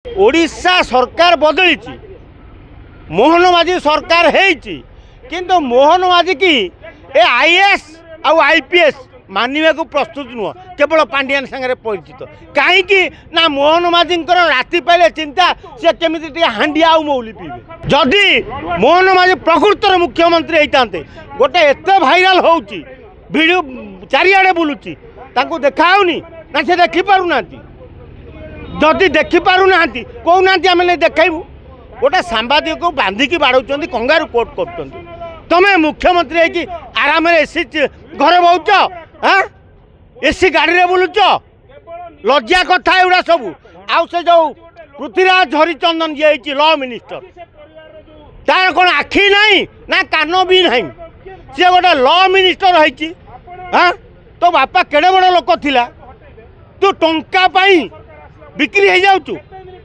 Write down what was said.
ओडिशा सरकार बदली मोहन माझी सरकार है किंतु मोहन माझी की ए आईएएस आउ आईपीएस मानवा को प्रस्तुत नुह केवल पांडियान सागर परिचित कहीं ना मोहन माझी राति पाइले चिंता सी केमी हांडिया आउ मौली पीबे जदि मोहन माझी प्रकृतर मुख्यमंत्री होते गोटे एत भाइराल होची वीडियो चारिआडे बुलूची देखाऊनी ना से देखिपारूना जदि देखिपारूना कहूना आम नहीं देखू गोटे सांबादिक को बांधिकी बाड़ौं कंगारू कोर्ट कर तमें मुख्यमंत्री है आराम एसी घरे बहुच हाँ एसी गाड़ी रे बुलुच लज्जा कथा एगुड़ा सब आउ से जो पृथ्वीराज हरिचंदन जी है लॉ मिनिस्टर तार कौन आखि नहीं ना कान भी नहीं सी गोटे लॉ मिनिस्टर है हाँ तो बापा केड़े बड़ लोक थिला तू टंका पाई बिक्री हो जाऊँ